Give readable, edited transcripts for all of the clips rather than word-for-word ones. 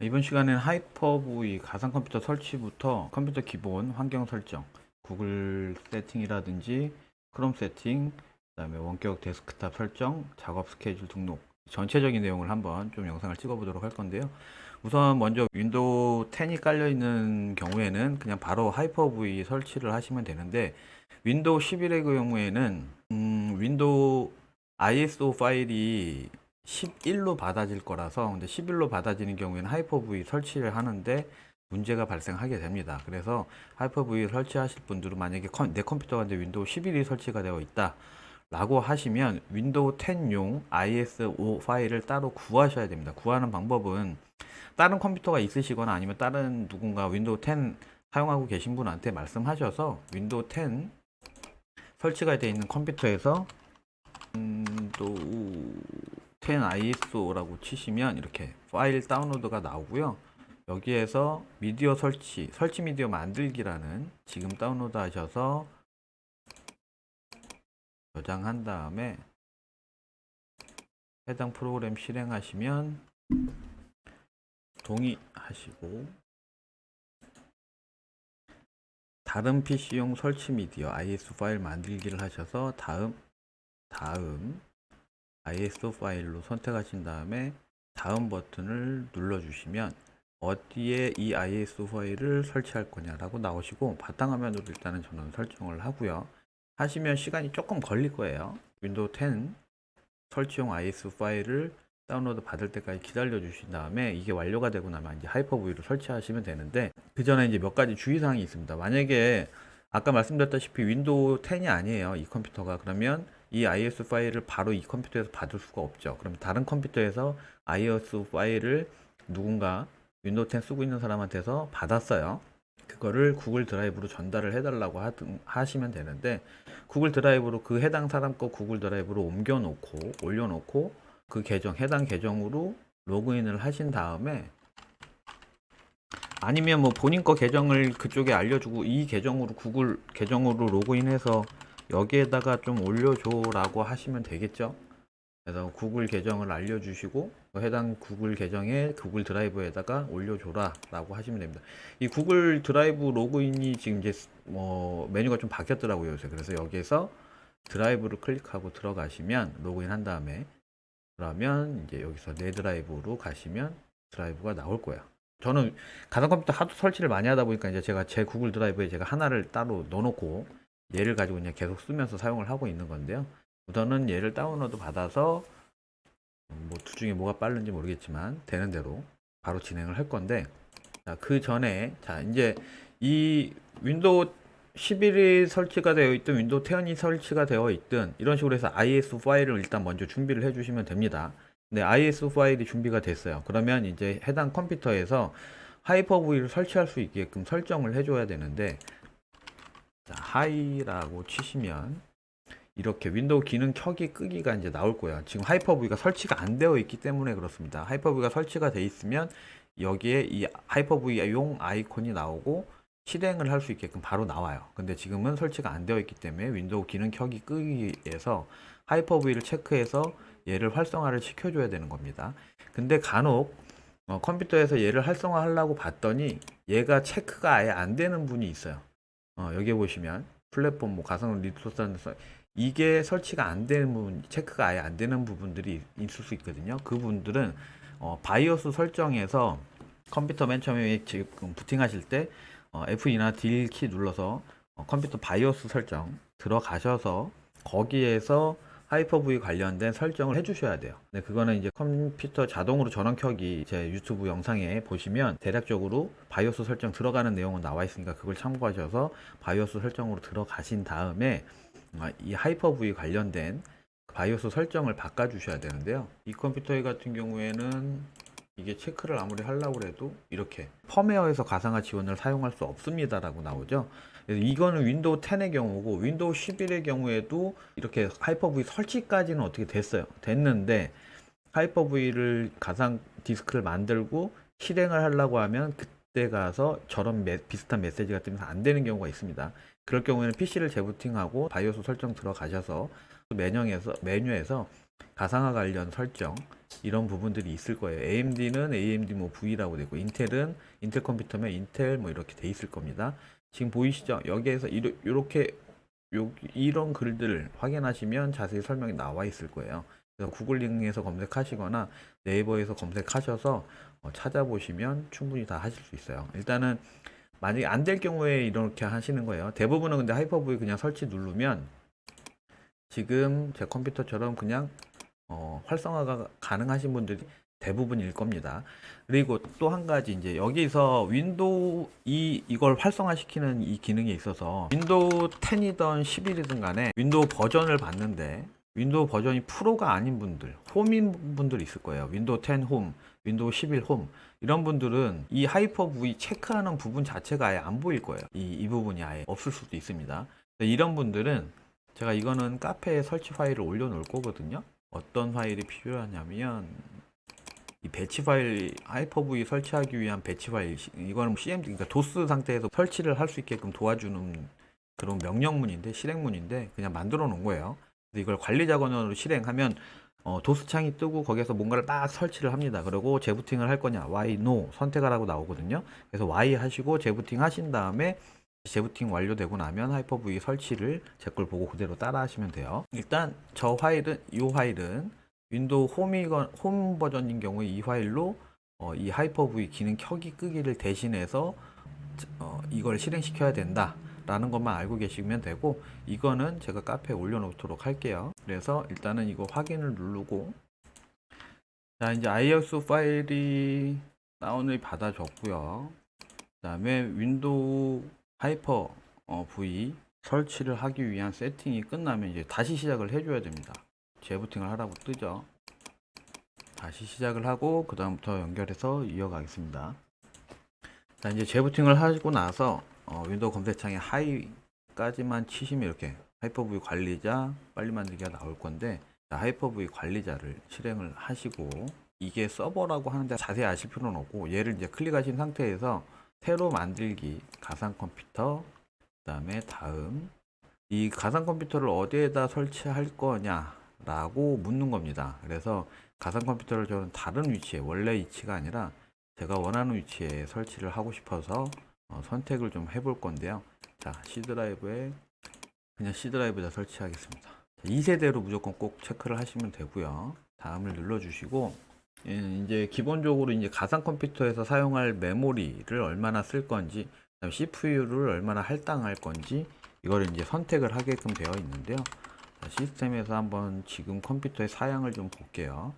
이번 시간에는 하이퍼V 가상 컴퓨터 설치부터 컴퓨터 기본 환경 설정, 구글 세팅이라든지 크롬 세팅, 그다음에 원격 데스크탑 설정, 작업 스케줄 등록 전체적인 내용을 한번 좀 영상을 찍어 보도록 할 건데요. 우선 먼저 윈도우 10이 깔려 있는 경우에는 그냥 바로 하이퍼V 설치를 하시면 되는데, 윈도우 11의 경우에는 윈도우 ISO 파일이 11로 받아질 거라서, 근데 11로 받아지는 경우에는 하이퍼V 설치를 하는데 문제가 발생하게 됩니다. 그래서 하이퍼V 설치하실 분들은, 만약에 내 컴퓨터가 이제 윈도우 11이 설치가 되어 있다 라고 하시면 윈도우 10용 ISO 파일을 따로 구하셔야 됩니다. 구하는 방법은, 다른 컴퓨터가 있으시거나 아니면 다른 누군가 윈도우 10 사용하고 계신 분한테 말씀하셔서 윈도우 10 설치가 되어 있는 컴퓨터에서 윈도우 10 ISO라고 치시면 이렇게 파일 다운로드가 나오고요. 여기에서 미디어 설치 미디어 만들기라는, 지금 다운로드 하셔서 저장한 다음에 해당 프로그램 실행하시면 동의하시고, 다른 PC용 설치 미디어 ISO 파일 만들기를 하셔서 다음 ISO 파일로 선택하신 다음에 다음 버튼을 눌러주시면 어디에 이 ISO 파일을 설치할 거냐라고 나오시고, 바탕화면으로 일단은 저는 설정을 하고요. 하시면 시간이 조금 걸릴 거예요. 윈도우 10 설치용 ISO 파일을 다운로드 받을 때까지 기다려 주신 다음에 이게 완료가 되고 나면 이제 하이퍼V를 설치하시면 되는데, 그 전에 이제 몇 가지 주의사항이 있습니다. 만약에 아까 말씀드렸다시피 윈도우 10이 아니에요, 이 컴퓨터가. 그러면 이 ISO 파일을 바로 이 컴퓨터에서 받을 수가 없죠. 그럼 다른 컴퓨터에서 ISO 파일을 누군가 윈도우 10 쓰고 있는 사람한테서 받았어요. 그거를 구글 드라이브로 전달을 해달라고 하시면 되는데, 구글 드라이브로 그 해당 사람 거 구글 드라이브로 올려놓고 그 해당 계정으로 로그인을 하신 다음에, 아니면 뭐 본인 거 계정을 그쪽에 알려주고 이 계정으로 구글 계정으로 로그인해서 여기에다가 좀 올려줘 라고 하시면 되겠죠. 그래서 구글 계정을 알려주시고 해당 구글 계정에 구글 드라이브에다가 올려줘라 라고 하시면 됩니다. 이 구글 드라이브 로그인이 지금 이제 뭐 메뉴가 좀 바뀌었더라고요, 요새. 그래서 여기에서 드라이브를 클릭하고 들어가시면, 로그인 한 다음에 그러면 이제 여기서 내 드라이브로 가시면 드라이브가 나올 거예요. 저는 가상 컴퓨터 하도 설치를 많이 하다 보니까 이제 제가 제 구글 드라이브에 제가 하나를 따로 넣어놓고 얘를 가지고 그냥 계속 쓰면서 사용을 하고 있는 건데요. 우선은 얘를 다운로드 받아서 뭐 둘 중에 뭐가 빠른지 모르겠지만 되는 대로 바로 진행을 할 건데, 자, 그 전에, 자, 이제 이 윈도우 11이 설치가 되어 있든 윈도우 10이 설치가 되어 있든 이런 식으로 해서 ISO 파일을 일단 먼저 준비를 해 주시면 됩니다. 네, ISO 파일이 준비가 됐어요. 그러면 이제 해당 컴퓨터에서 하이퍼V를 설치할 수 있게끔 설정을 해줘야 되는데, 자, 하이라고 치시면 이렇게 윈도우 기능 켜기 끄기가 이제 나올 거예요. 지금 하이퍼V가 설치가 안 되어 있기 때문에 그렇습니다. 하이퍼V가 설치가 돼 있으면 여기에 이 하이퍼V용 아이콘이 나오고 실행을 할 수 있게끔 바로 나와요. 근데 지금은 설치가 안 되어 있기 때문에 윈도우 기능 켜기 끄기에서 하이퍼V를 체크해서 얘를 활성화를 시켜줘야 되는 겁니다. 근데 간혹 컴퓨터에서 얘를 활성화하려고 봤더니 얘가 체크가 아예 안 되는 분이 있어요. 여기 보시면 플랫폼 뭐 가상 리소스에서 이게 설치가 안 되는 부분, 체크가 아예 안 되는 부분들이 있을 수 있거든요. 그분들은 바이오스 설정에서 컴퓨터 맨 처음에 지금 부팅하실 때 F2나 D 키 눌러서 컴퓨터 바이오스 설정 들어가셔서 거기에서 하이퍼V 관련된 설정을 해주셔야 돼요. 네, 그거는 이제 컴퓨터 자동으로 전원 켜기 제 유튜브 영상에 보시면 대략적으로 바이오스 설정 들어가는 내용은 나와 있으니까 그걸 참고하셔서 바이오스 설정으로 들어가신 다음에 이 하이퍼V 관련된 바이오스 설정을 바꿔주셔야 되는데요. 이 컴퓨터 같은 경우에는 이게 체크를 아무리 하려고 해도 이렇게 펌웨어에서 가상화 지원을 사용할 수 없습니다라고 나오죠. 그래서 이거는 윈도우 10의 경우고, 윈도우 11의 경우에도 이렇게 하이퍼V 설치까지는 어떻게 됐는데 하이퍼V를 가상 디스크를 만들고 실행을 하려고 하면 그때 가서 저런 비슷한 메시지가 뜨면서 안 되는 경우가 있습니다. 그럴 경우에는 PC를 재부팅하고 바이오스 설정 들어가셔서 메뉴에서 가상화 관련 설정 이런 부분들이 있을 거예요. AMD는 AMD 뭐 V라고 되고 인텔은 인텔 컴퓨터면 인텔 뭐 이렇게 돼 있을 겁니다. 지금 보이시죠? 여기에서 이렇게 이런 글들을 확인하시면 자세히 설명이 나와 있을 거예요. 그래서 구글링에서 검색하시거나 네이버에서 검색하셔서 찾아보시면 충분히 다 하실 수 있어요. 일단은 만약에 안 될 경우에 이렇게 하시는 거예요. 대부분은 근데 하이퍼V 그냥 설치 누르면 지금 제 컴퓨터처럼 그냥 활성화가 가능하신 분들이 대부분일 겁니다. 그리고 또 한 가지 이제 여기서 윈도우 이걸 활성화시키는 이 기능에 있어서 윈도우 10이든 11이든 간에 윈도우 버전을 봤는데 윈도우 버전이 프로가 아닌 분들, 홈인 분들 있을 거예요. 윈도우 10 홈, 윈도우 11 홈 이런 분들은 이 하이퍼V 체크하는 부분 자체가 아예 안 보일 거예요. 이 부분이 아예 없을 수도 있습니다. 이런 분들은 제가 이거는 카페에 설치 파일을 올려놓을 거거든요. 어떤 파일이 필요하냐면 이 배치 파일 하이퍼V 설치하기 위한 배치 파일 이거는 CMD 그러니까 도스 상태에서 설치를 할 수 있게끔 도와주는 그런 명령문인데 실행문인데 그냥 만들어 놓은 거예요. 그래서 이걸 관리자 권한으로 실행하면 도스 창이 뜨고 거기에서 뭔가를 막 설치를 합니다. 그리고 재부팅을 할 거냐 Y, No 선택하라고 나오거든요. 그래서 Y 하시고 재부팅 하신 다음에 재부팅 완료되고 나면 하이퍼V 설치를 제 걸 보고 그대로 따라 하시면 돼요. 일단 저 파일은 이 파일은 윈도우 홈 버전인 경우에 이 파일로 이 하이퍼V 기능 켜기 끄기를 대신해서 이걸 실행시켜야 된다 라는 것만 알고 계시면 되고 이거는 제가 카페에 올려놓도록 할게요. 그래서 일단은 이거 확인을 누르고 자 이제 ISO 파일이 다운을 받아줬고요. 그 다음에 윈도우 하이퍼 V 설치를 하기 위한 세팅이 끝나면 이제 다시 시작을 해줘야 됩니다. 재부팅을 하라고 뜨죠. 다시 시작을 하고 그 다음부터 연결해서 이어가겠습니다. 자 이제 재부팅을 하고 나서 윈도우 검색창에 하이까지만 치시면 이렇게 하이퍼V 관리자 빨리 만들기가 나올 건데 하이퍼V 관리자를 실행을 하시고 이게 서버라고 하는데 자세히 아실 필요는 없고 얘를 이제 클릭하신 상태에서 새로 만들기 가상 컴퓨터 그다음에 다음 이 가상 컴퓨터를 어디에다 설치할 거냐 라고 묻는 겁니다. 그래서 가상 컴퓨터를 저는 다른 위치에 원래 위치가 아니라 제가 원하는 위치에 설치를 하고 싶어서 선택을 좀 해볼 건데요. 자 C 드라이브에 그냥 C 드라이브에다 설치하겠습니다. 2세대로 무조건 꼭 체크를 하시면 되고요. 다음을 눌러 주시고 이제 기본적으로 이제 가상 컴퓨터에서 사용할 메모리를 얼마나 쓸 건지, 그다음 CPU를 얼마나 할당할 건지 이거를 이제 선택을 하게끔 되어 있는데요. 자, 시스템에서 한번 지금 컴퓨터의 사양을 좀 볼게요.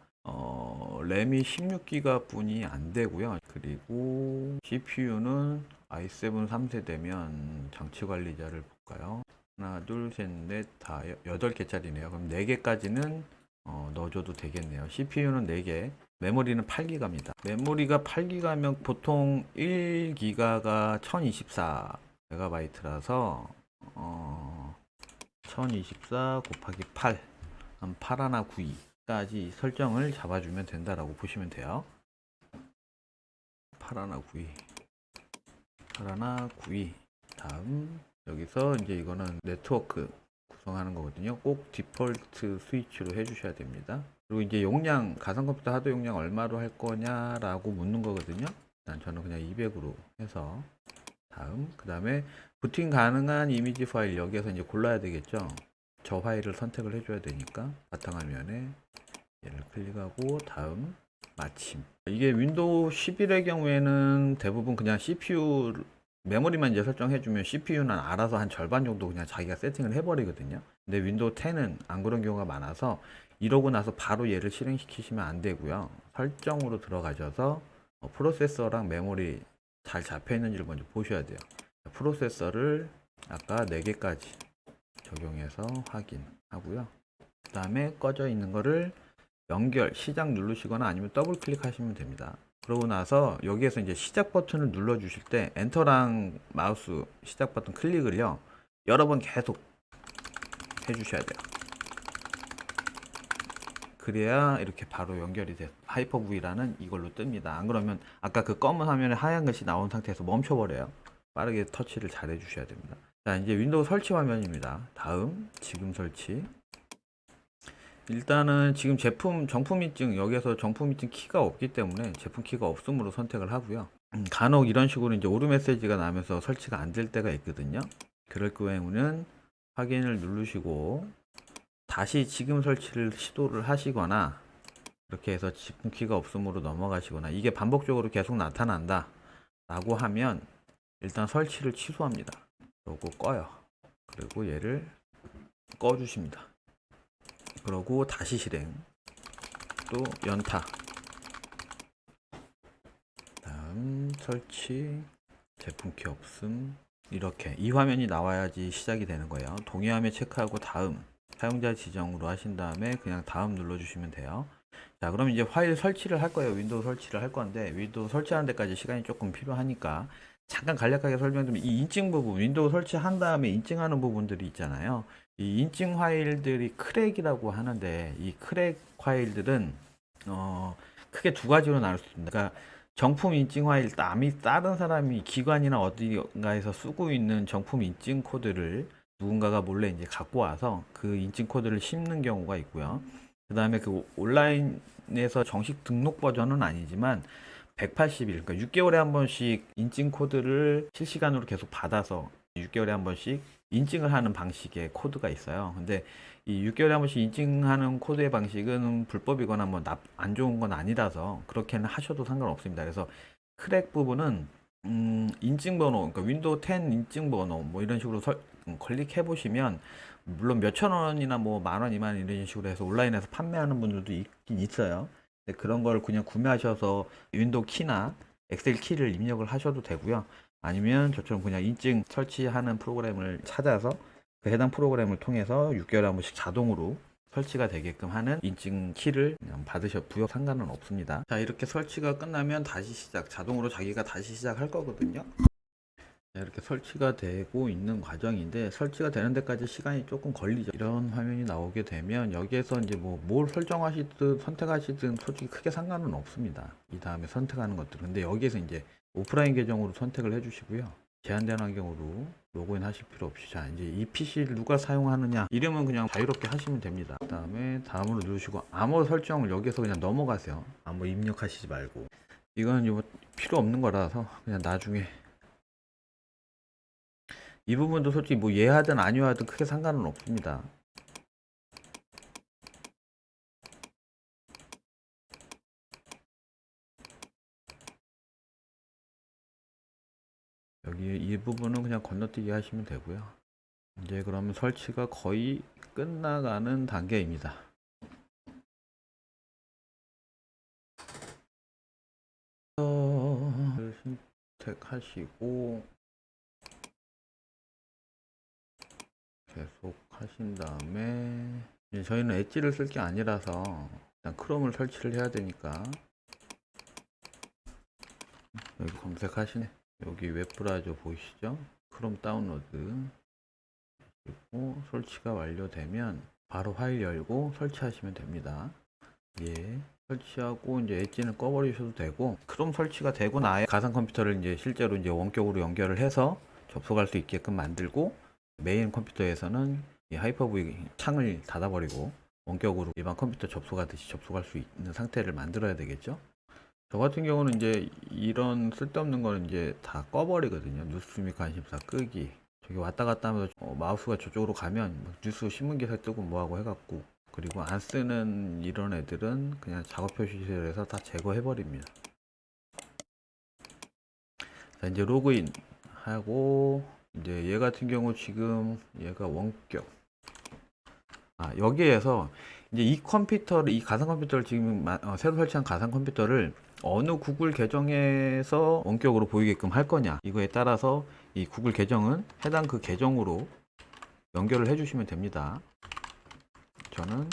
램이 16기가 뿐이 안 되고요. 그리고 CPU는 i7 3세대면 장치 관리자를 볼까요? 하나, 둘, 셋, 넷, 다 8개짜리네요. 그럼 4개까지는 넣어줘도 되겠네요. CPU는 4개, 메모리는 8기가입니다. 메모리가 8기가면 보통 1기가가 1024MB라서 1024 곱하기 8, 한 8 하나 92까지 설정을 잡아주면 된다라고 보시면 돼요. 8 하나 92, 8 하나 92. 다음 여기서 이제 이거는 네트워크 구성하는 거거든요. 꼭 디폴트 스위치로 해주셔야 됩니다. 그리고 이제 용량, 가상 컴퓨터 하드 용량 얼마로 할 거냐라고 묻는 거거든요. 일단 저는 그냥 200으로 해서 다음, 그 다음에 부팅 가능한 이미지 파일 여기에서 이제 골라야 되겠죠. 저 파일을 선택을 해줘야 되니까 바탕화면에 얘를 클릭하고 다음 마침. 이게 윈도우 11의 경우에는 대부분 그냥 CPU 메모리만 이제 설정해주면 CPU는 알아서 한 절반 정도 그냥 자기가 세팅을 해버리거든요. 근데 윈도우 10은 안 그런 경우가 많아서 이러고 나서 바로 얘를 실행시키시면 안 되고요. 설정으로 들어가셔서 프로세서랑 메모리 잘 잡혀 있는지를 먼저 보셔야 돼요. 프로세서를 아까 4개까지 적용해서 확인하고요. 그 다음에 꺼져 있는 거를 연결, 시작 누르시거나 아니면 더블 클릭하시면 됩니다. 그러고 나서 여기에서 이제 시작 버튼을 눌러 주실 때 엔터랑 마우스 시작 버튼 클릭을요 여러 번 계속 해 주셔야 돼요. 그래야 이렇게 바로 연결이 돼서 하이퍼V라는 이걸로 뜹니다. 안 그러면 아까 그 검은 화면에 하얀 글씨 나온 상태에서 멈춰버려요. 빠르게 터치를 잘 해주셔야 됩니다. 자 이제 윈도우 설치 화면입니다. 다음 지금 설치. 일단은 지금 제품 정품 인증, 여기에서 정품 인증 키가 없기 때문에 제품 키가 없음으로 선택을 하고요. 간혹 이런 식으로 이제 오류 메시지가 나면서 설치가 안 될 때가 있거든요. 그럴 경우에는 확인을 누르시고 다시 지금 설치를 시도를 하시거나, 이렇게 해서 제품 키가 없음으로 넘어가시거나, 이게 반복적으로 계속 나타난다 라고 하면 일단 설치를 취소합니다. 그리고 꺼요. 그리고 얘를 꺼 주십니다. 그러고 다시 실행, 또 연타, 다음 설치, 제품키 없음, 이렇게 이 화면이 나와야지 시작이 되는 거예요. 동의하면 체크하고 다음, 사용자 지정으로 하신 다음에 그냥 다음 눌러주시면 돼요. 자, 그럼 이제 파일 설치를 할 거예요. 윈도우 설치를 할 건데, 윈도우 설치하는 데까지 시간이 조금 필요하니까 잠깐 간략하게 설명드리면, 이 인증 부분, 윈도우 설치한 다음에 인증하는 부분들이 있잖아요. 이 인증 파일들이 크랙이라고 하는데, 이 크랙 파일들은 크게 두 가지로 나눌 수 있습니다. 그러니까 정품 인증 파일, 다른 사람이 기관이나 어디가에서 쓰고 있는 정품 인증 코드를 누군가가 몰래 이제 갖고 와서 그 인증 코드를 심는 경우가 있고요. 그 다음에 그 온라인에서 정식 등록 버전은 아니지만 180일, 그러니까 6개월에 한 번씩 인증 코드를 실시간으로 계속 받아서 6개월에 한 번씩 인증을 하는 방식의 코드가 있어요. 근데 이 6개월에 한 번씩 인증하는 코드의 방식은 불법이거나 뭐 안 좋은 건 아니라서 그렇게는 하셔도 상관없습니다. 그래서 크랙 부분은 인증번호, 그러니까 윈도우 10 인증번호 뭐 이런 식으로 클릭해 보시면, 물론 몇천 원이나 뭐 만 원, 이만 원 이런 식으로 해서 온라인에서 판매하는 분들도 있긴 있어요. 근데 그런 걸 그냥 구매하셔서 윈도우 키나 엑셀 키를 입력을 하셔도 되고요. 아니면 저처럼 그냥 인증 설치하는 프로그램을 찾아서 그 해당 프로그램을 통해서 6개월에 한 번씩 자동으로 설치가 되게끔 하는 인증 키를 그냥 받으셔도 상관은 없습니다. 자, 이렇게 설치가 끝나면 다시 시작, 자동으로 자기가 다시 시작할 거거든요. 이렇게 설치가 되고 있는 과정인데, 설치가 되는 데까지 시간이 조금 걸리죠. 이런 화면이 나오게 되면 여기에서 이제 뭘 설정하시든 선택하시든 솔직히 크게 상관은 없습니다. 이 다음에 선택하는 것들. 근데 여기에서 이제 오프라인 계정으로 선택을 해주시고요. 제한된 환경으로 로그인 하실 필요 없이, 자, 이제 이 PC를 누가 사용하느냐, 이름은 그냥 자유롭게 하시면 됩니다. 그 다음에 다음으로 누르시고 아무 설정을 여기서 그냥 넘어가세요. 아무 입력하시지 말고. 이건 필요 없는 거라서 그냥 나중에, 이 부분도 솔직히 뭐 예하든 아니하든 크게 상관은 없습니다. 여기 이 부분은 그냥 건너뛰기 하시면 되고요. 이제 그러면 설치가 거의 끝나가는 단계입니다. 선택하시고 계속 하신 다음에, 이제 저희는 엣지를 쓸 게 아니라서 일단 크롬을 설치를 해야 되니까 여기 검색하시네. 여기 웹브라우저 보이시죠? 크롬 다운로드. 그리고 설치가 완료되면 바로 파일 열고 설치하시면 됩니다. 예. 설치하고 이제 엣지는 꺼버리셔도 되고, 크롬 설치가 되고 나야 가상 컴퓨터를 이제 실제로 이제 원격으로 연결을 해서 접속할 수 있게끔 만들고, 메인 컴퓨터에서는 이 하이퍼V 창을 닫아버리고 원격으로 일반 컴퓨터 접속하듯이 접속할 수 있는 상태를 만들어야 되겠죠. 저 같은 경우는 이제 이런 쓸데없는 거는 이제 다 꺼버리거든요. 뉴스 및 관심사 끄기. 저기 왔다 갔다 하면서 마우스가 저쪽으로 가면 뉴스 신문 기사 뜨고 뭐하고 해갖고, 그리고 안 쓰는 이런 애들은 그냥 작업 표시실에서 다 제거해 버립니다. 자, 이제 로그인 하고, 이제 얘 같은 경우 지금 얘가 원격. 여기에서 이제 이 컴퓨터를, 이 가상 컴퓨터를 지금 새로 설치한 가상 컴퓨터를 어느 구글 계정에서 원격으로 보이게끔 할 거냐, 이거에 따라서 이 구글 계정은 해당 그 계정으로 연결을 해 주시면 됩니다. 저는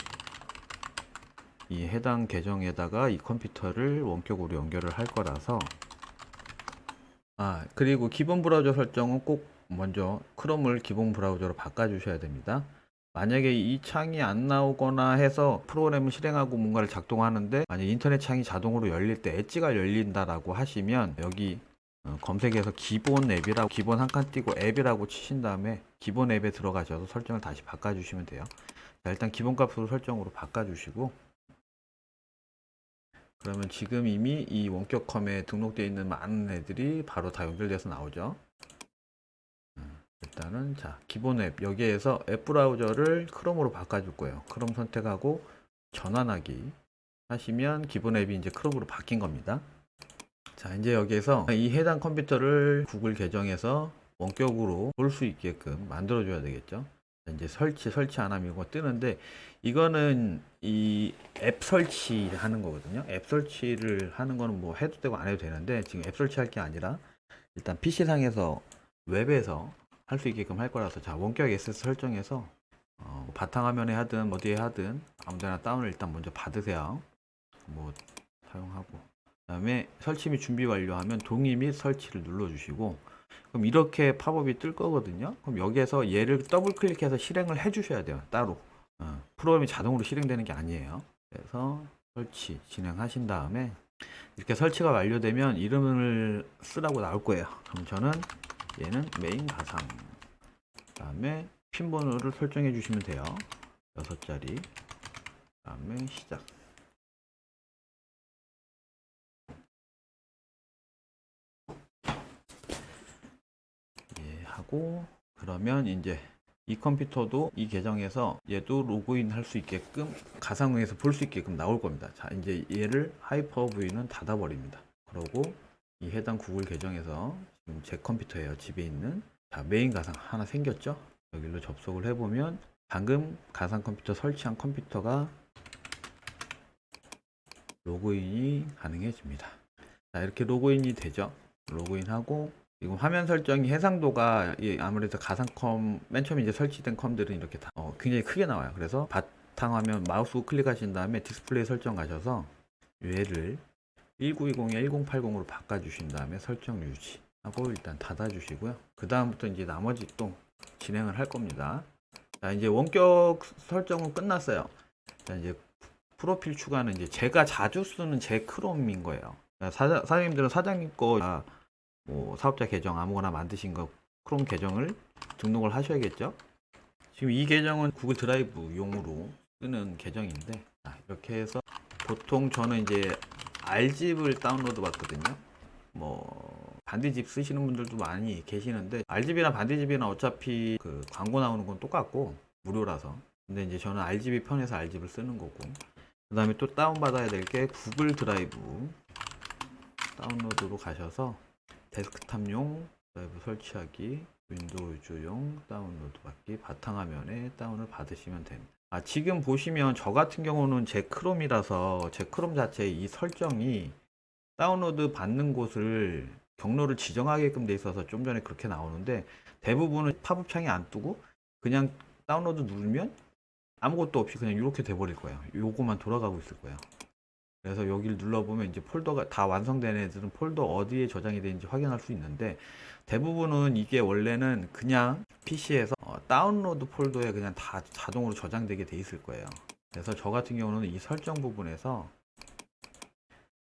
이 해당 계정에다가 이 컴퓨터를 원격으로 연결을 할 거라서, 그리고 기본 브라우저 설정은 꼭 먼저 크롬을 기본 브라우저로 바꿔 주셔야 됩니다. 만약에 이 창이 안 나오거나 해서 프로그램을 실행하고 뭔가를 작동하는데 만약 인터넷 창이 자동으로 열릴 때 엣지가 열린다라고 하시면, 여기 검색해서 기본 앱이라고, 기본 한 칸 띄고 앱이라고 치신 다음에 기본 앱에 들어가셔서 설정을 다시 바꿔 주시면 돼요. 자, 일단 기본값으로 설정으로 바꿔주시고, 그러면 지금 이미 이 원격컴에 등록되어 있는 많은 애들이 바로 다 연결돼서 나오죠. 일단은 자, 기본 앱 여기에서 앱 브라우저를 크롬으로 바꿔줄 거예요. 크롬 선택하고 전환하기 하시면 기본 앱이 이제 크롬으로 바뀐 겁니다. 자, 이제 여기에서 이 해당 컴퓨터를 구글 계정에서 원격으로 볼 수 있게끔 만들어 줘야 되겠죠. 이제 설치 안 하면 이거 뜨는데, 이거는 이 앱 설치하는 거거든요. 앱 설치를 하는 거는 뭐 해도 되고 안 해도 되는데, 지금 앱 설치할 게 아니라 일단 PC상에서 웹에서 할 수 있게끔 할 거라서, 자, 원격 액세스 설정해서 바탕화면에 하든 어디에 하든 아무데나 다운을 일단 먼저 받으세요. 뭐 사용하고, 그 다음에 설치 및 준비 완료하면 동의 및 설치를 눌러주시고, 그럼 이렇게 팝업이 뜰 거거든요. 그럼 여기에서 얘를 더블 클릭해서 실행을 해 주셔야 돼요, 따로. 프로그램이 자동으로 실행되는 게 아니에요. 그래서 설치 진행하신 다음에 이렇게 설치가 완료되면 이름을 쓰라고 나올 거예요. 그럼 저는 얘는 메인 가상, 그 다음에 핀 번호를 설정해 주시면 돼요. 6자리, 그 다음에 시작. 예, 하고, 그러면 이제 이 컴퓨터도 이 계정에서 얘도 로그인 할 수 있게끔 가상에서 볼 수 있게끔 나올 겁니다. 자, 이제 얘를 하이퍼V는 닫아 버립니다. 그러고 이 해당 구글 계정에서 지금 제 컴퓨터예요, 집에 있는. 자, 메인 가상 하나 생겼죠. 여기로 접속을 해보면 방금 가상 컴퓨터 설치한 컴퓨터가 로그인이 가능해집니다. 자, 이렇게 로그인이 되죠. 로그인하고 지금 화면 설정이 해상도가 아무래도 가상컴 맨 처음에 이제 설치된 컴들은 이렇게 다 굉장히 크게 나와요. 그래서 바탕화면 마우스 클릭하신 다음에 디스플레이 설정 가셔서 얘를 1920에 1080으로 바꿔주신 다음에 설정 유지하고 일단 닫아주시고요. 그 다음부터 이제 나머지 또 진행을 할 겁니다. 자, 이제 원격 설정은 끝났어요. 자, 이제 프로필 추가는 이제 제가 자주 쓰는 제 크롬인 거예요. 사장님들은 사장님 거, 뭐 사업자 계정 아무거나 만드신 거 크롬 계정을 등록을 하셔야겠죠. 지금 이 계정은 구글 드라이브 용으로 쓰는 계정인데, 이렇게 해서 보통 저는 이제 R집을 다운로드 받거든요. 뭐 반디집 쓰시는 분들도 많이 계시는데, R집이나 반디집이나 어차피 그 광고 나오는 건 똑같고 무료라서. 근데 이제 저는 R집이 편해서 R집을 쓰는 거고, 그 다음에 또 다운받아야 될 게 구글 드라이브 다운로드로 가셔서 데스크탑용 드라이브 설치하기, 윈도우즈용 다운로드 받기, 바탕화면에 다운을 받으시면 됩니다. 지금 보시면 저 같은 경우는 제 크롬이라서 제 크롬 자체의 이 설정이 다운로드 받는 곳을 경로를 지정하게끔 돼 있어서 좀 전에 그렇게 나오는데, 대부분은 팝업 창이 안 뜨고 그냥 다운로드 누르면 아무것도 없이 그냥 이렇게 돼버릴 거예요. 요거만 돌아가고 있을 거예요. 그래서 여기를 눌러보면 이제 폴더가 다 완성된 애들은 폴더 어디에 저장이 되는지 확인할 수 있는데, 대부분은 이게 원래는 그냥 PC에서 다운로드 폴더에 그냥 다 자동으로 저장되게 돼 있을 거예요. 그래서 저 같은 경우는 이 설정 부분에서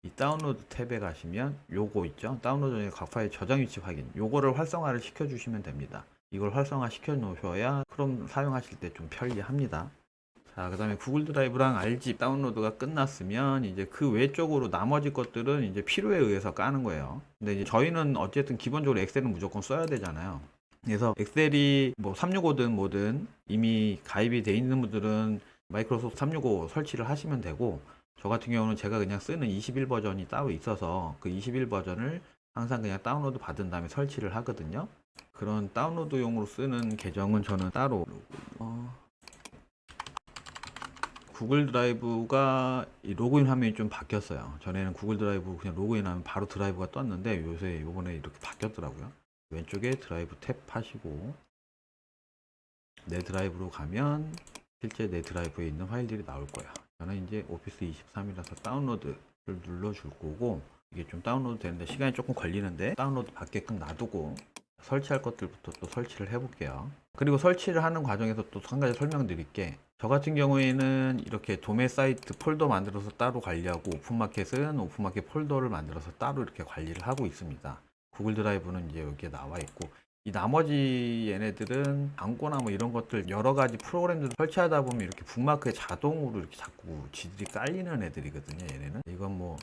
이 다운로드 탭에 가시면 요거 있죠, 다운로드 전에 각 파일 저장 위치 확인, 요거를 활성화를 시켜 주시면 됩니다. 이걸 활성화 시켜 놓으셔야 크롬 사용하실 때 좀 편리합니다. 자, 그 다음에 구글 드라이브랑 R집 다운로드가 끝났으면 이제 그 외적으로 나머지 것들은 이제 필요에 의해서 까는 거예요. 근데 이제 저희는 어쨌든 기본적으로 엑셀은 무조건 써야 되잖아요. 그래서 엑셀이 뭐 365든 뭐든 이미 가입이 돼 있는 분들은 마이크로소프트 365 설치를 하시면 되고, 저 같은 경우는 제가 그냥 쓰는 21 버전이 따로 있어서 그 21 버전을 항상 그냥 다운로드 받은 다음에 설치를 하거든요. 그런 다운로드용으로 쓰는 계정은 저는 따로 구글 드라이브가 이 로그인 화면이 좀 바뀌었어요. 전에는 구글 드라이브 그냥 로그인하면 바로 드라이브가 떴는데, 요새 요번에 이렇게 바뀌었더라고요. 왼쪽에 드라이브 탭 하시고 내 드라이브로 가면 실제 내 드라이브에 있는 파일들이 나올 거야. 저는 이제 오피스 23이라서 다운로드를 눌러줄 거고, 이게 좀 다운로드 되는데 시간이 조금 걸리는데 다운로드 받게끔 놔두고 설치할 것들부터 또 설치를 해볼게요. 그리고 설치를 하는 과정에서 또 한 가지 설명드릴게, 저 같은 경우에는 이렇게 도매 사이트 폴더 만들어서 따로 관리하고, 오픈마켓은 오픈마켓 폴더를 만들어서 따로 이렇게 관리를 하고 있습니다. 구글 드라이브는 이제 여기에 나와 있고, 이 나머지 얘네들은 광고나 뭐 이런 것들 여러 가지 프로그램들 설치하다 보면 이렇게 북마크에 자동으로 이렇게 자꾸 지들이 깔리는 애들이거든요. 얘네는 이건 뭐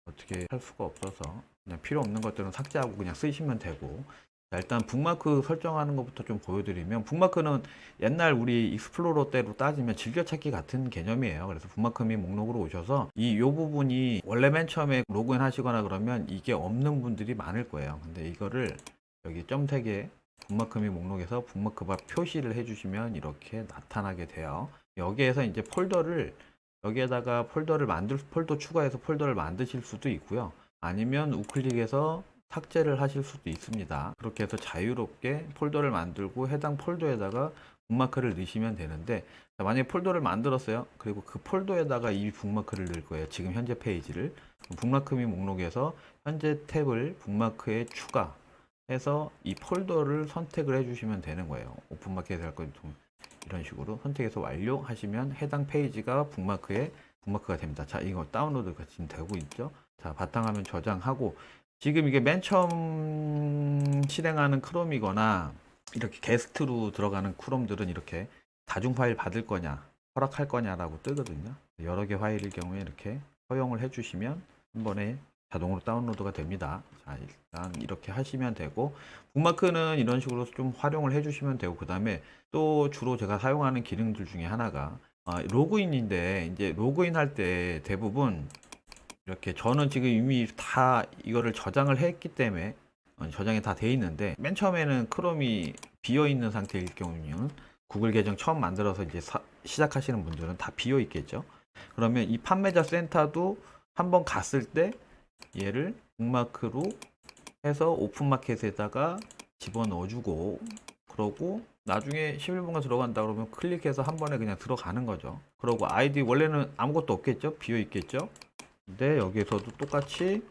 어떻게 할 수가 없어서 그냥 필요 없는 것들은 삭제하고 그냥 쓰시면 되고. 자, 일단 북마크 설정하는 것부터 좀 보여드리면, 북마크는 옛날 우리 익스플로러 때로 따지면 즐겨찾기 같은 개념이에요. 그래서 북마크 및 목록으로 오셔서 요 부분이 원래 맨 처음에 로그인 하시거나 그러면 이게 없는 분들이 많을 거예요. 근데 이거를 여기 점택에 북마크 및 목록에서 북마크바 표시를 해주시면 이렇게 나타나게 돼요. 여기에서 이제 여기에다가 폴더 추가해서 폴더를 만드실 수도 있고요. 아니면 우클릭해서 삭제를 하실 수도 있습니다. 그렇게 해서 자유롭게 폴더를 만들고 해당 폴더에다가 북마크를 넣으시면 되는데, 만약에 폴더를 만들었어요. 그리고 그 폴더에다가 이 북마크를 넣을 거예요. 지금 현재 페이지를. 북마크 및 목록에서 현재 탭을 북마크에 추가해서 이 폴더를 선택을 해주시면 되는 거예요. 오픈마켓에 할 건 이런 식으로 선택해서 완료하시면 해당 페이지가 북마크가 됩니다. 자, 이거 다운로드가 지금 되고 있죠. 자, 바탕화면 저장하고, 지금 이게 맨 처음 실행하는 크롬이거나 이렇게 게스트로 들어가는 크롬들은 이렇게 다중 파일 받을 거냐, 허락할 거냐라고 뜨거든요. 여러 개 파일일 경우에 이렇게 허용을 해주시면 한 번에 자동으로 다운로드가 됩니다. 자, 일단 이렇게 하시면 되고, 북마크는 이런 식으로 좀 활용을 해주시면 되고, 그 다음에 또 주로 제가 사용하는 기능들 중에 하나가 로그인인데, 이제 로그인 할 때 대부분 이렇게, 저는 지금 이미 다 이거를 저장을 했기 때문에 저장이 다 돼 있는데, 맨 처음에는 크롬이 비어 있는 상태일 경우는 구글 계정 처음 만들어서 이제 시작하시는 분들은 다 비어 있겠죠. 그러면 이 판매자 센터도 한번 갔을 때 얘를 북마크로 해서 오픈마켓에다가 집어넣어주고, 그러고 나중에 11분간 들어간다 그러면 클릭해서 한 번에 그냥 들어가는 거죠. 그러고 아이디 원래는 아무것도 없겠죠, 비어 있겠죠. 근데 여기에서도 똑같이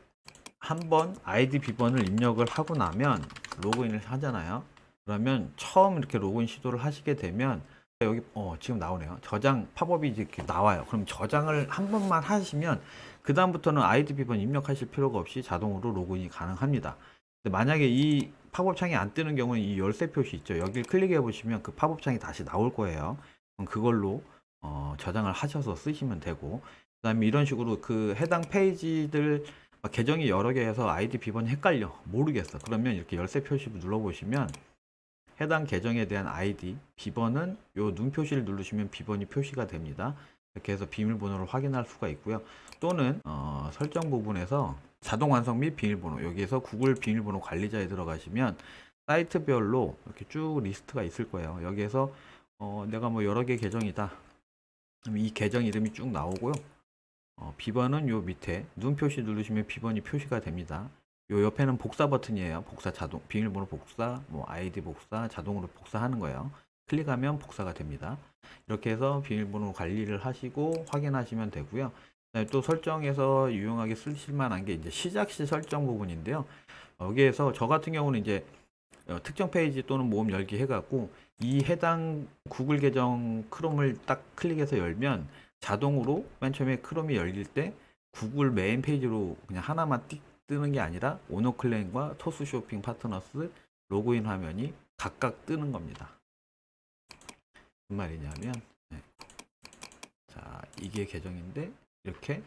한번 아이디 비번을 입력을 하고 나면 로그인을 하잖아요. 그러면 처음 이렇게 로그인 시도를 하시게 되면 여기 지금 나오네요. 저장 팝업이 이렇게 나와요. 그럼 저장을 한 번만 하시면 그 다음부터는 아이디 비번 입력하실 필요가 없이 자동으로 로그인이 가능합니다. 근데 만약에 이 팝업 창이 안 뜨는 경우는 이 열쇠 표시 있죠. 여기를 클릭해 보시면 그 팝업 창이 다시 나올 거예요. 그럼 그걸로 저장을 하셔서 쓰시면 되고, 그 다음에 이런 식으로 그 해당 페이지들 계정이 여러 개여서 아이디 비번이 헷갈려, 모르겠어, 그러면 이렇게 열쇠 표시 눌러보시면 해당 계정에 대한 아이디 비번은 요 눈 표시를 누르시면 비번이 표시가 됩니다. 이렇게 해서 비밀번호를 확인할 수가 있고요. 또는 설정 부분에서 자동 완성 및 비밀번호, 여기에서 구글 비밀번호 관리자에 들어가시면 사이트별로 이렇게 쭉 리스트가 있을 거예요. 여기에서 내가 뭐 여러 개 계정이다, 그럼 이 계정 이름이 쭉 나오고요. 비번은 요 밑에 눈 표시 누르시면 비번이 표시가 됩니다. 요 옆에는 복사 버튼이에요. 복사 자동, 비밀번호 복사, 뭐 아이디 복사, 자동으로 복사하는 거예요. 클릭하면 복사가 됩니다. 이렇게 해서 비밀번호 관리를 하시고 확인하시면 되고요. 또 설정에서 유용하게 쓰실 만한 게 이제 시작 시 설정 부분인데요. 여기에서 저 같은 경우는 이제 특정 페이지 또는 모음 열기 해갖고 이 해당 구글 계정 크롬을 딱 클릭해서 열면 자동으로 맨 처음에 크롬이 열릴 때 구글 메인 페이지로 그냥 하나만 띡 뜨는 게 아니라 오너클레임과 토스 쇼핑 파트너스 로그인 화면이 각각 뜨는 겁니다. 무슨 말이냐면, 자, 이게 계정인데 이렇게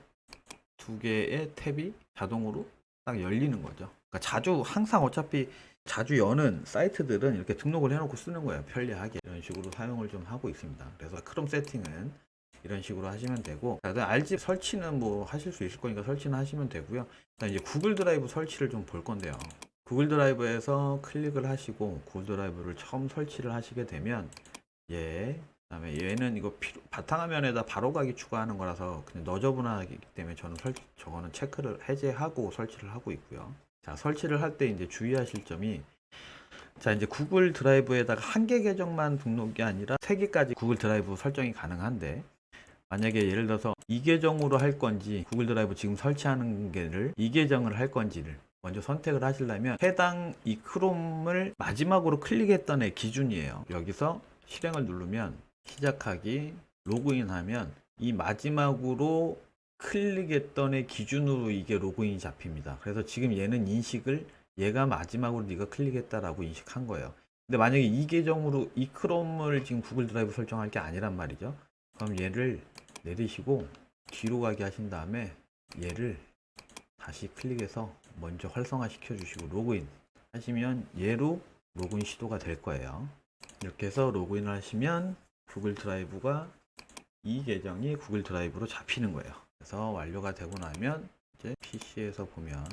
두 개의 탭이 자동으로 딱 열리는 거죠. 그러니까 항상 어차피 자주 여는 사이트들은 이렇게 등록을 해놓고 쓰는 거예요. 편리하게. 이런 식으로 사용을 좀 하고 있습니다. 그래서 크롬 세팅은 이런 식으로 하시면 되고, RG 설치는 뭐 하실 수 있을 거니까 설치는 하시면 되고요. 이제 구글 드라이브 설치를 좀 볼 건데요. 구글 드라이브에서 클릭을 하시고 구글 드라이브를 처음 설치를 하시게 되면 그다음에 얘는 이거 바탕화면에다 바로가기 추가하는 거라서 그냥 너저분하기 때문에 저는 저거는 체크를 해제하고 설치를 하고 있고요. 자, 설치를 할 때 이제 주의하실 점이, 자, 이제 구글 드라이브에다가 한 개 계정만 등록이 아니라 3개까지 구글 드라이브 설정이 가능한데, 만약에 예를 들어서 이 계정으로 할 건지 구글 드라이브 지금 설치하는 게를 이 계정을 할 건지를 먼저 선택을 하시려면 해당 이 크롬을 마지막으로 클릭했던 애 기준이에요. 여기서 실행을 누르면 시작하기, 로그인하면 이 마지막으로 클릭했던 애 기준으로 이게 로그인이 잡힙니다. 그래서 지금 얘는 인식을 얘가 마지막으로 네가 클릭했다라고 인식한 거예요. 근데 만약에 이 계정으로 이 크롬을 지금 구글 드라이브 설정할 게 아니란 말이죠. 그럼 얘를 내리시고 뒤로 가게 하신 다음에 얘를 다시 클릭해서 먼저 활성화 시켜 주시고 로그인 하시면 얘로 로그인 시도가 될 거예요. 이렇게 해서 로그인을 하시면 구글 드라이브가 이 계정이 구글 드라이브로 잡히는 거예요. 그래서 완료가 되고 나면 이제 PC에서 보면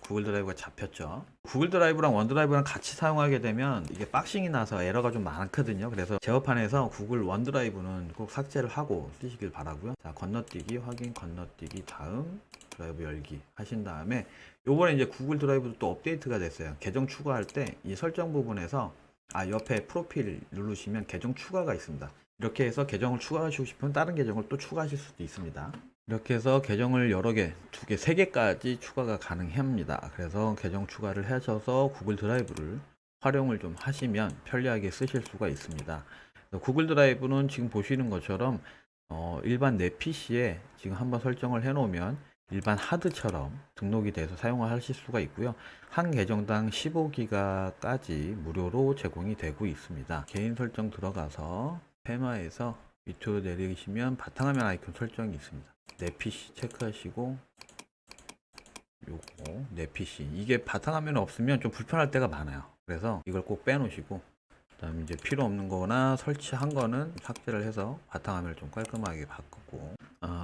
구글 드라이브가 잡혔죠. 구글 드라이브랑 원드라이브랑 같이 사용하게 되면 이게 박싱이 나서 에러가 좀 많거든요. 그래서 제어판에서 구글 원드라이브는 꼭 삭제를 하고 쓰시길 바라고요. 자, 건너뛰기 확인, 건너뛰기 다음 드라이브 열기 하신 다음에 요번에 이제 구글 드라이브도 또 업데이트가 됐어요. 계정 추가할 때 이 설정 부분에서 옆에 프로필 누르시면 계정 추가가 있습니다. 이렇게 해서 계정을 추가하시고 싶으면 다른 계정을 또 추가하실 수도 있습니다. 이렇게 해서 계정을 여러 개, 2개, 3개까지 추가가 가능합니다. 그래서 계정 추가를 하셔서 구글 드라이브를 활용을 좀 하시면 편리하게 쓰실 수가 있습니다. 구글 드라이브는 지금 보시는 것처럼 일반 내 PC에 지금 한번 설정을 해 놓으면 일반 하드처럼 등록이 돼서 사용을 하실 수가 있고요. 한 계정당 15기가까지 무료로 제공이 되고 있습니다. 개인 설정 들어가서 테마에서 밑으로 내리시면 바탕화면 아이콘 설정이 있습니다. 내 PC 체크하시고 요거 내 PC 이게 바탕화면이 없으면 좀 불편할 때가 많아요. 그래서 이걸 꼭 빼놓으시고 그다음에 이제 필요 없는 거나 설치한 거는 삭제를 해서 바탕화면을 좀 깔끔하게 바꾸고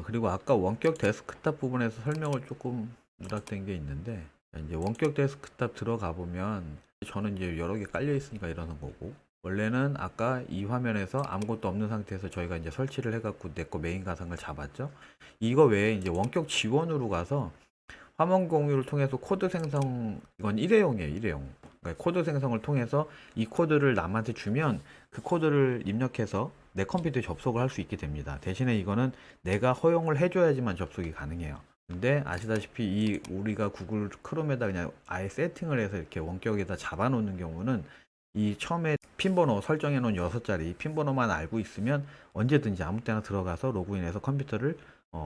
그리고 아까 원격 데스크탑 부분에서 설명을 조금 누락된 게 있는데 이제 원격 데스크탑 들어가 보면 저는 이제 여러 개 깔려 있으니까 이러는 거고 원래는 아까 이 화면에서 아무것도 없는 상태에서 저희가 이제 설치를 해갖고 내 거 메인 가상을 잡았죠. 이거 외에 이제 원격 지원으로 가서 화면 공유를 통해서 코드 생성, 이건 일회용이에요, 일회용. 그러니까 코드 생성을 통해서 이 코드를 남한테 주면 그 코드를 입력해서 내 컴퓨터에 접속을 할 수 있게 됩니다. 대신에 이거는 내가 허용을 해줘야지만 접속이 가능해요. 근데 아시다시피 이 우리가 구글 크롬에다 그냥 아예 세팅을 해서 이렇게 원격에다 잡아 놓는 경우는 이 처음에 핀번호 설정해 놓은 6자리 핀번호만 알고 있으면 언제든지 아무 때나 들어가서 로그인해서 컴퓨터를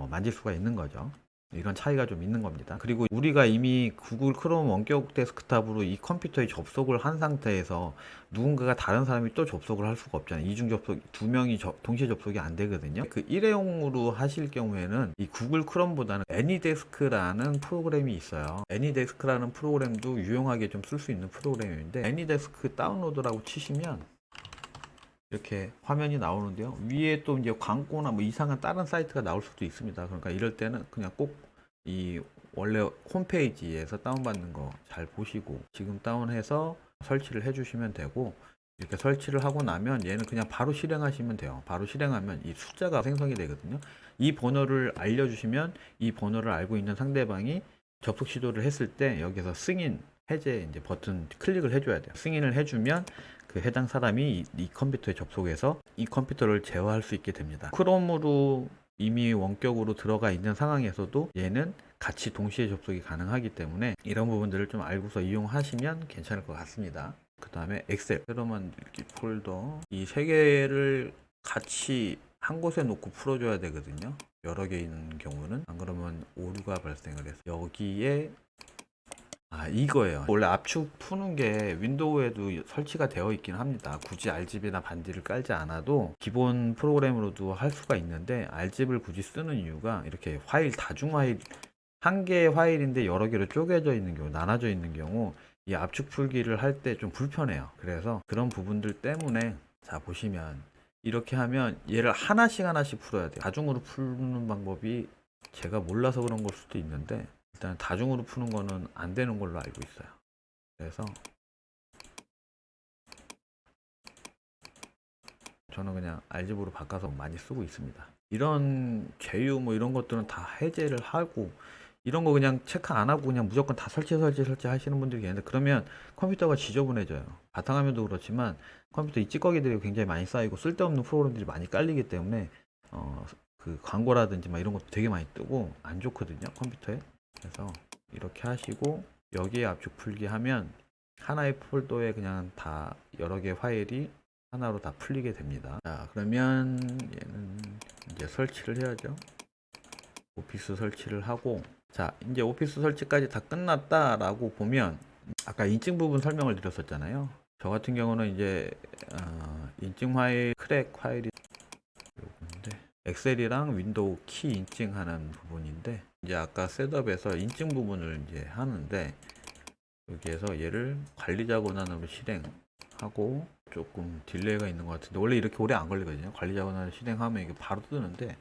만질 수가 있는 거죠. 이런 차이가 좀 있는 겁니다. 그리고 우리가 이미 구글 크롬 원격 데스크탑으로 이 컴퓨터에 접속을 한 상태에서 누군가가 다른 사람이 또 접속을 할 수가 없잖아요. 이중 접속, 2명이 동시에 접속이 안 되거든요. 그 일회용으로 하실 경우에는 이 구글 크롬보다는 애니데스크라는 프로그램이 있어요. 애니데스크라는 프로그램도 유용하게 좀 쓸 수 있는 프로그램인데 애니데스크 다운로드라고 치시면 이렇게 화면이 나오는데요. 위에 또 이제 광고나 뭐 이상한 다른 사이트가 나올 수도 있습니다. 그러니까 이럴 때는 그냥 꼭 이 원래 홈페이지에서 다운받는 거 잘 보시고 지금 다운해서 설치를 해주시면 되고 이렇게 설치를 하고 나면 얘는 그냥 바로 실행하시면 돼요. 바로 실행하면 이 숫자가 생성이 되거든요. 이 번호를 알려주시면 이 번호를 알고 있는 상대방이 접속 시도를 했을 때 여기서 승인 해제 이제 버튼 클릭을 해줘야 돼요. 승인을 해주면 그 해당 사람이 이 컴퓨터에 접속해서 이 컴퓨터를 제어할 수 있게 됩니다. 크롬으로 이미 원격으로 들어가 있는 상황에서도 얘는 같이 동시에 접속이 가능하기 때문에 이런 부분들을 좀 알고서 이용하시면 괜찮을 것 같습니다. 그 다음에 엑셀 새로 만들기 폴더 이 세 개를 같이 한 곳에 놓고 풀어줘야 되거든요. 여러 개 있는 경우는 안 그러면 오류가 발생을 해서 여기에 이거예요. 원래 압축 푸는 게 윈도우에도 설치가 되어 있긴 합니다. 굳이 RGB나 반디를 깔지 않아도 기본 프로그램으로도 할 수가 있는데 RGB를 굳이 쓰는 이유가 이렇게 파일 다중 파일 한 개의 파일인데 여러 개로 쪼개져 있는 경우 나눠져 있는 경우 이 압축 풀기를 할 때 좀 불편해요. 그래서 그런 부분들 때문에 자 보시면 이렇게 하면 얘를 하나씩 풀어야 돼요. 다중으로 푸는 방법이 제가 몰라서 그런 걸 수도 있는데 일단 다중으로 푸는 거는 안 되는 걸로 알고 있어요. 그래서 저는 그냥 RGB로 바꿔서 많이 쓰고 있습니다. 이런 제휴 뭐 이런 것들은 다 해제를 하고 이런 거 그냥 체크 안 하고 그냥 무조건 다 설치 하시는 분들이 계는데 그러면 컴퓨터가 지저분해져요. 바탕화면도 그렇지만 컴퓨터 이 찌꺼기들이 굉장히 많이 쌓이고 쓸데없는 프로그램들이 많이 깔리기 때문에 그 광고라든지 막 이런 것도 되게 많이 뜨고 안 좋거든요, 컴퓨터에. 그래서 이렇게 하시고 여기에 압축 풀기 하면 하나의 폴더에 그냥 다 여러 개 파일이 하나로 다 풀리게 됩니다. 자, 그러면 얘는 이제 설치를 해야죠. 오피스 설치를 하고 자, 이제 오피스 설치까지 다 끝났다라고 보면 아까 인증 부분 설명을 드렸었잖아요. 저 같은 경우는 이제 인증 파일, 크랙 파일이 요건데 엑셀이랑 윈도우 키 인증하는 부분인데 이제 아까 셋업에서 인증 부분을 이제 하는데 여기에서 얘를 관리자 권한으로 실행하고 조금 딜레이가 있는 것 같은데 원래 이렇게 오래 안 걸리거든요. 관리자 권한을 실행하면 이게 바로 뜨는데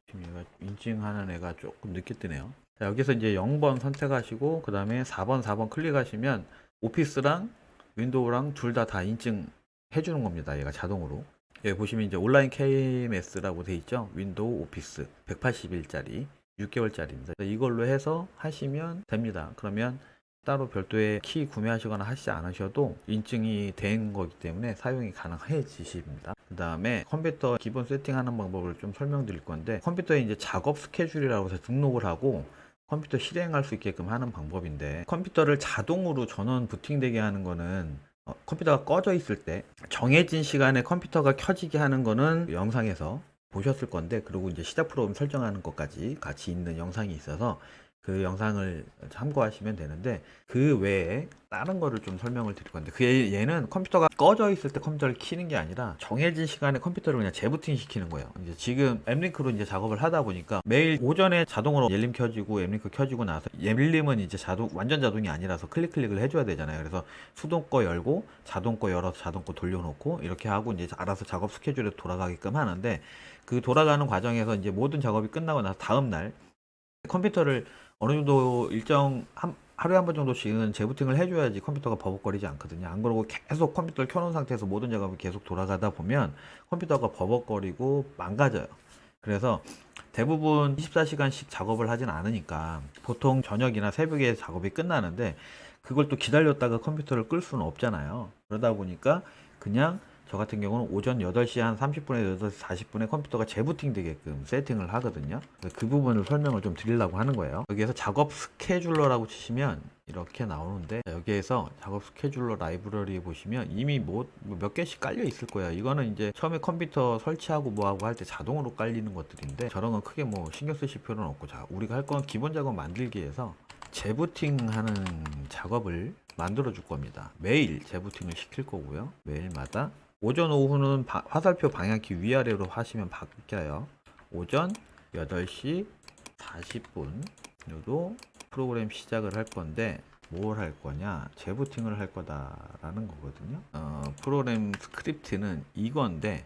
지금 얘가 인증하는 애가 조금 늦게 뜨네요. 자, 여기서 이제 0번 선택하시고 그 다음에 4번 클릭하시면 오피스랑 윈도우랑 둘 다 인증 해주는 겁니다. 얘가 자동으로. 여기 보시면 이제 온라인 KMS라고 돼 있죠. 윈도우 오피스 180일짜리 6개월짜리입니다. 이걸로 해서 하시면 됩니다. 그러면 따로 별도의 키 구매하시거나 하시지 않으셔도 인증이 된 거기 때문에 사용이 가능해지십니다. 그 다음에 컴퓨터 기본 세팅하는 방법을 좀 설명드릴 건데 컴퓨터에 이제 작업 스케줄이라고 해서 등록을 하고 컴퓨터 실행할 수 있게끔 하는 방법인데 컴퓨터를 자동으로 전원 부팅되게 하는 거는 컴퓨터가 꺼져 있을 때 정해진 시간에 컴퓨터가 켜지게 하는 거는 영상에서 보셨을 건데 그리고 이제 시작 프로그램 설정하는 것까지 같이 있는 영상이 있어서 그 영상을 참고하시면 되는데 그 외에 다른 거를 좀 설명을 드릴 건데 얘는 컴퓨터가 꺼져 있을 때 컴퓨터를 키는 게 아니라 정해진 시간에 컴퓨터를 그냥 재부팅 시키는 거예요. 이제 지금 앱링크로 이제 작업을 하다 보니까 매일 오전에 자동으로 앱링 켜지고 앱링크 켜지고 나서 앱링은 이제 완전 자동이 아니라서 클릭을 해줘야 되잖아요. 그래서 수동 거 열고 자동 거 열어서 자동 거 돌려놓고 이렇게 하고 이제 알아서 작업 스케줄에 돌아가게끔 하는데 그 돌아가는 과정에서 이제 모든 작업이 끝나고 나서 다음날 컴퓨터를 어느 정도 하루에 한 번 정도씩은 재부팅을 해줘야지 컴퓨터가 버벅거리지 않거든요. 안 그러고 계속 컴퓨터를 켜놓은 상태에서 모든 작업이 계속 돌아가다 보면 컴퓨터가 버벅거리고 망가져요. 그래서 대부분 24시간씩 작업을 하진 않으니까 보통 저녁이나 새벽에 작업이 끝나는데 그걸 또 기다렸다가 컴퓨터를 끌 수는 없잖아요. 그러다 보니까 그냥 저 같은 경우는 오전 8시 한 30분에 8시 40분에 컴퓨터가 재부팅 되게끔 세팅을 하거든요. 그 부분을 설명을 좀 드리려고 하는 거예요. 여기에서 작업 스케줄러라고 치시면 이렇게 나오는데 여기에서 작업 스케줄러 라이브러리에 보시면 이미 몇 개씩 깔려 있을 거예요. 이거는 이제 처음에 컴퓨터 설치하고 뭐하고 할 때 자동으로 깔리는 것들인데 저런 건 크게 뭐 신경 쓰실 필요는 없고 자, 우리가 할 건 기본 작업 만들기 위해서 재부팅 하는 작업을 만들어 줄 겁니다. 매일 재부팅을 시킬 거고요. 매일마다 오전 오후는 화살표 방향키 위아래로 하시면 바뀌어요. 오전 8시 40분 정도 프로그램 시작을 할 건데 뭘 할 거냐 재부팅을 할 거다라는 거거든요. 프로그램 스크립트는 이건데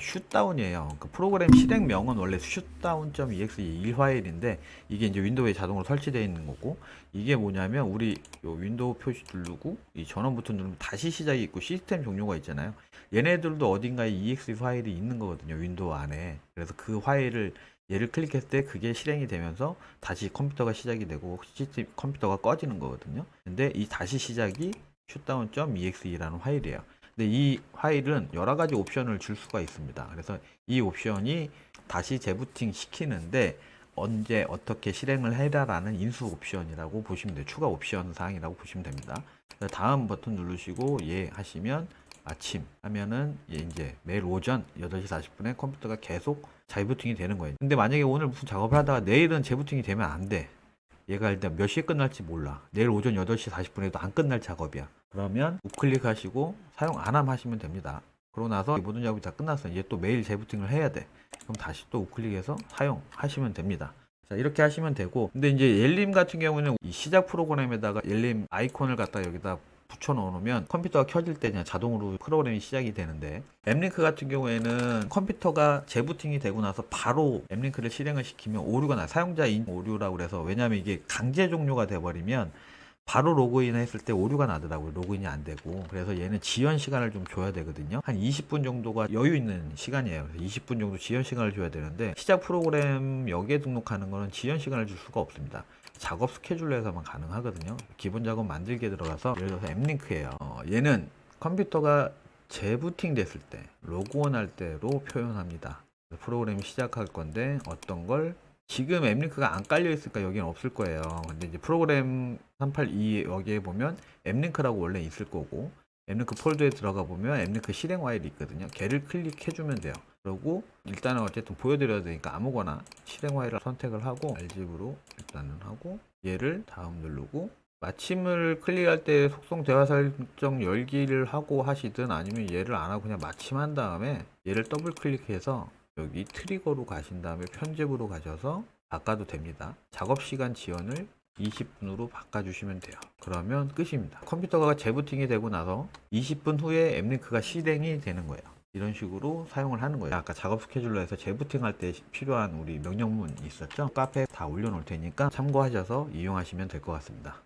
슛다운이에요. 그러니까 프로그램 실행명은 원래 슛다운.exe 1파일인데 이게 이제 윈도우에 자동으로 설치되어 있는 거고 이게 뭐냐면 우리 요 윈도우 표시 누르고 이 전원 버튼 누르면 다시 시작이 있고 시스템 종료가 있잖아요. 얘네들도 어딘가에 exe 파일이 있는 거거든요. 윈도우 안에. 그래서 그 파일을 얘를 클릭했을 때 그게 실행이 되면서 다시 컴퓨터가 시작이 되고 시스템 컴퓨터가 꺼지는 거거든요. 근데 이 다시 시작이 슛다운.exe라는 파일이에요. 근데 이 파일은 여러 가지 옵션을 줄 수가 있습니다. 그래서 이 옵션이 다시 재부팅 시키는데 언제 어떻게 실행을 해라라는 인수 옵션이라고 보시면 돼요. 추가 옵션 사항이라고 보시면 됩니다. 다음 버튼 누르시고 예 하시면 아침 하면은 예 이제 매일 오전 8시 40분에 컴퓨터가 계속 재부팅이 되는 거예요. 근데 만약에 오늘 무슨 작업을 하다가 내일은 재부팅이 되면 안 돼. 얘가 일단 몇 시에 끝날지 몰라. 내일 오전 8시 40분에도 안 끝날 작업이야. 그러면 우클릭하시고 사용 안함 하시면 됩니다. 그러고 나서 모든 작업이 다 끝났어요. 이제 또 매일 재부팅을 해야 돼. 그럼 다시 또 우클릭해서 사용하시면 됩니다. 자, 이렇게 하시면 되고 근데 이제 옐림 같은 경우는 이 시작 프로그램에다가 옐림 아이콘을 갖다 여기다 붙여 놓으면 컴퓨터가 켜질 때 그냥 자동으로 프로그램이 시작이 되는데 앱링크 같은 경우에는 컴퓨터가 재부팅이 되고 나서 바로 앱링크를 실행을 시키면 오류가 나요. 사용자 인 오류라고 그래서 왜냐하면 이게 강제 종료가 돼버리면 바로 로그인 했을 때 오류가 나더라고요. 로그인이 안 되고. 그래서 얘는 지연 시간을 좀 줘야 되거든요. 한 20분 정도가 여유 있는 시간이에요. 그래서 20분 정도 지연 시간을 줘야 되는데 시작 프로그램 여기에 등록하는 거는 지연 시간을 줄 수가 없습니다. 작업 스케줄러에서만 가능하거든요. 기본 작업 만들기에 들어가서 예를 들어서 앱링크예요. 얘는 컴퓨터가 재부팅 됐을 때 로그온 할 때로 표현합니다. 프로그램이 시작할 건데 어떤 걸 지금 앱링크가 안 깔려 있으니까 여기는 없을 거예요. 근데 이제 프로그램 382 여기에 보면 앱링크라고 원래 있을 거고 앱링크 폴더에 들어가 보면 앱링크 실행 파일이 있거든요. 걔를 클릭해 주면 돼요. 그리고 일단은 어쨌든 보여드려야 되니까 아무거나 실행 파일을 선택을 하고 알집으로 일단은 하고 얘를 다음 누르고 마침을 클릭할 때 속성 대화 설정 열기를 하고 하시든 아니면 얘를 안 하고 그냥 마침한 다음에 얘를 더블 클릭해서 여기 트리거로 가신 다음에 편집으로 가셔서 바꿔도 됩니다. 작업 시간 지연을 20분으로 바꿔주시면 돼요. 그러면 끝입니다. 컴퓨터가 재부팅이 되고 나서 20분 후에 앱링크가 실행이 되는 거예요. 이런 식으로 사용을 하는 거예요. 아까 작업 스케줄러에서 재부팅할 때 필요한 우리 명령문 있었죠? 카페에 다 올려놓을 테니까 참고하셔서 이용하시면 될 것 같습니다.